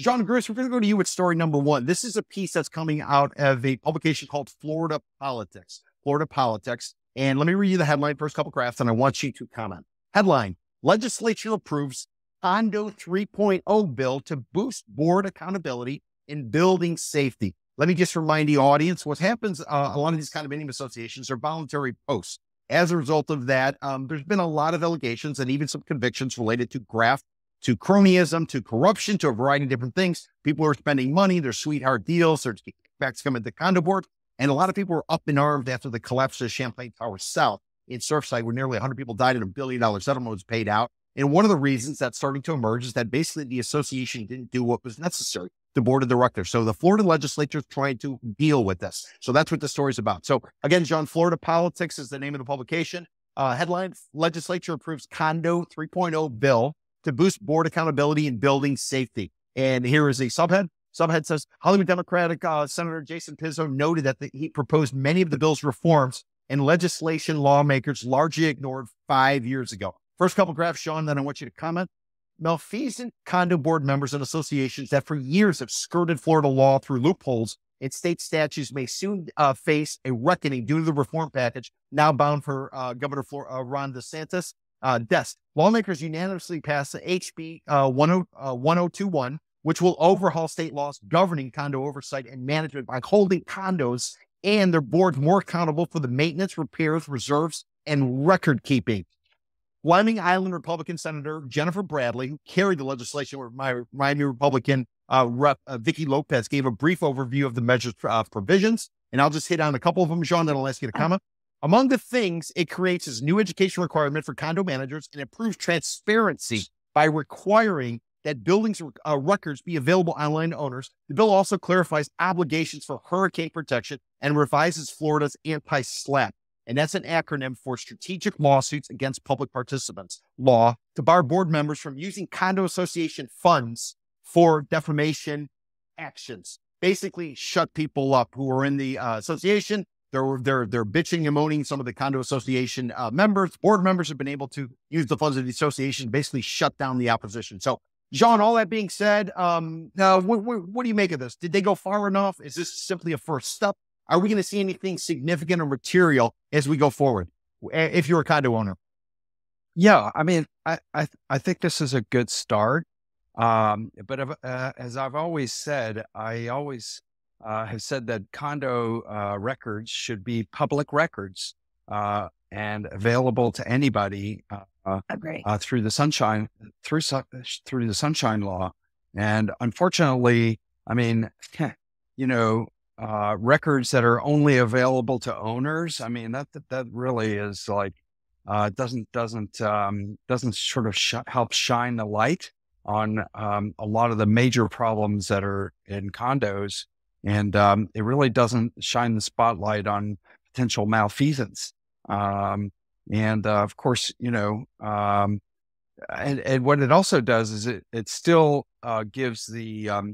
Jean Gris, we're going to go to you with story number one. This is a piece that's coming out of a publication called Florida Politics. Florida Politics. And let me read you the headline, first couple graphs, and I want you to comment. Headline: Legislature approves Condo 3.0 bill to boost board accountability in building safety. Let me just remind the audience, what happens, a lot of these condominium associations are voluntary posts. As a result of that, there's been a lot of allegations and even some convictions related to graft, to cronyism, to corruption, to a variety of different things. People are spending money, there's sweetheart deals, there's kickbacks coming to the condo board. And a lot of people were up in arms after the collapse of Champlain Tower South in Surfside, where nearly 100 people died and $1 billion settlement was paid out. And one of the reasons that's starting to emerge is that basically the association didn't do what was necessary, the board of directors. So the Florida legislature is trying to deal with this. So that's what the story's about. So again, John, Florida Politics is the name of the publication. Headline: Legislature approves Condo 3.0 bill to boost board accountability and building safety. And here is a subhead. Subhead says, Hollywood Democratic Senator Jason Pizzo noted that he proposed many of the bill's reforms and legislation lawmakers largely ignored 5 years ago. First couple graphs, Sean, then I want you to comment. Malfeasant condo board members and associations that for years have skirted Florida law through loopholes in state statutes may soon face a reckoning due to the reform package now bound for Governor Ron DeSantis' desk. Lawmakers unanimously passed the HB 1021, which will overhaul state laws governing condo oversight and management by holding condos and their boards more accountable for the maintenance, repairs, reserves, and record keeping. Fleming Island Republican Senator Jennifer Bradley, who carried the legislation with my Miami Republican Rep Vicky Lopez, gave a brief overview of the measure's provisions. And I'll just hit on a couple of them, Sean, then I'll ask you to comment. Among the things it creates is new education requirement for condo managers and improves transparency by requiring that buildings records be available online to owners. The bill also clarifies obligations for hurricane protection and revises Florida's anti-SLAPP. And that's an acronym for Strategic Lawsuits Against Public Participants Law, to bar board members from using condo association funds for defamation actions. Basically, shut people up who are in the association. They're bitching and moaning. Some of the condo association board members have been able to use the funds of the association to basically shut down the opposition. So, John, all that being said, what do you make of this? Did they go far enough? Is this simply a first step? Are we going to see anything significant or material as we go forward, if you're a condo owner? Yeah, I mean, I think this is a good start. But as I've always said, I always have said that condo records should be public records and available to anybody through the sunshine law. And unfortunately, I mean, records that are only available to owners. I mean, that really is like, doesn't sort of help shine the light on a lot of the major problems that are in condos. And it really doesn't shine the spotlight on potential malfeasance. And of course, and what it also does is it still gives the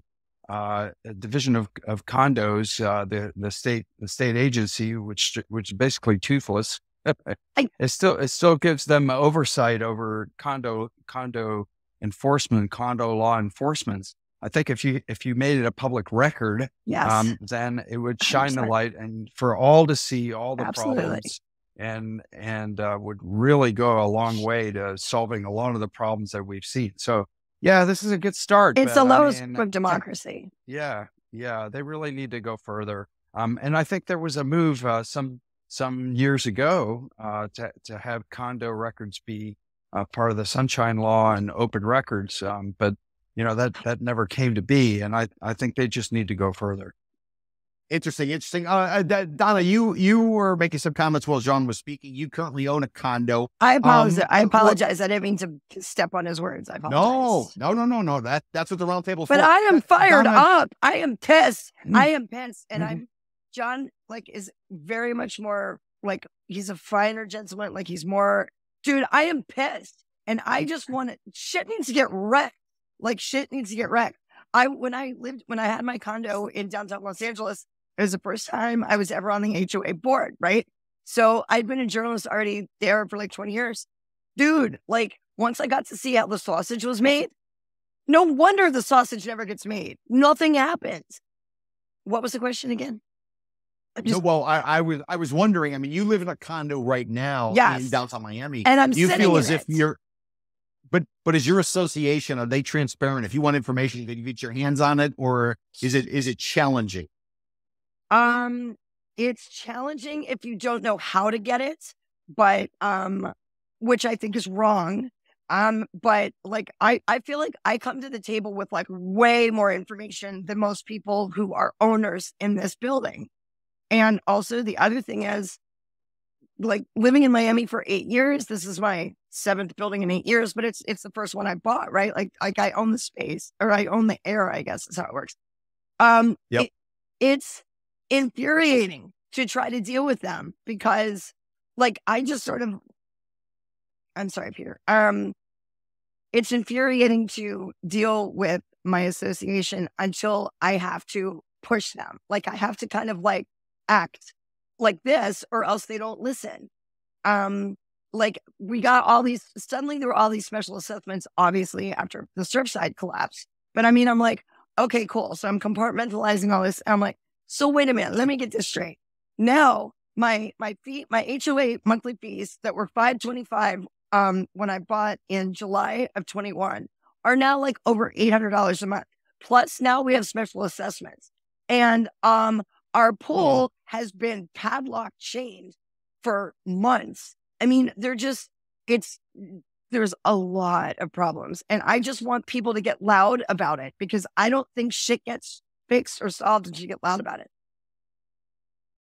Division of Condos, the state agency, which is basically toothless. It still gives them oversight over condo enforcement, condo law enforcement. I think if you made it a public record, yes, then it would shine 100%. The light and for all to see all the Absolutely. Problems, and would really go a long way to solving a lot of the problems that we've seen. So. Yeah, this is a good start. It's the lowest of democracy. Yeah, they really need to go further. And I think there was a move some years ago to have condo records be part of the Sunshine Law and open records. But that never came to be, and I think they just need to go further. Interesting. Donna, you were making some comments while Jean was speaking. You currently own a condo. I apologize. I didn't mean to step on his words. I apologize. No. That's what the roundtable. But I am fired up. I am pissed. I am pissed, and John is very much more he's a finer gentleman. He's more, dude. I am pissed, and I just want it. Shit needs to get wrecked. Shit needs to get wrecked. When I had my condo in downtown Los Angeles, it was the first time I was ever on the HOA board, right? So I'd been a journalist already there for 20 years. Dude, once I got to see how the sausage was made, No wonder the sausage never gets made. Nothing happens. What was the question again? No, well, I was wondering. I mean, you live in a condo right now in downtown Miami, and I'm you sitting feel in as if it. you're. But is your association, are they transparent? If you want information, can you get your hands on it, or is it challenging? It's challenging if you don't know how to get it, but which I think is wrong. But like I feel like I come to the table with like way more information than most people who are owners in this building. And also the other thing is, like, living in Miami for 8 years, this is my 7th building in 8 years, but it's the first one I bought, right? Like I own the space, or I own the air, I guess is how it works. Yep. It's infuriating to try to deal with them because, like, I'm sorry, Peter. It's infuriating to deal with my association until I have to push them. Like, I have to kind of like act like this, or else they don't listen. Like, we got suddenly there were all these special assessments, obviously, after the Surfside collapse. But I mean, I'm like, okay, cool. So I'm compartmentalizing all this. And I'm like, so wait a minute, let me get this straight. Now, my HOA monthly fees that were $525 when I bought in July of 21 are now like over $800 a month. Plus, now we have special assessments. And our pool has been padlock chained for months. I mean, there's a lot of problems. And I just want people to get loud about it, because I don't think shit gets fixed or solved until you get loud about it.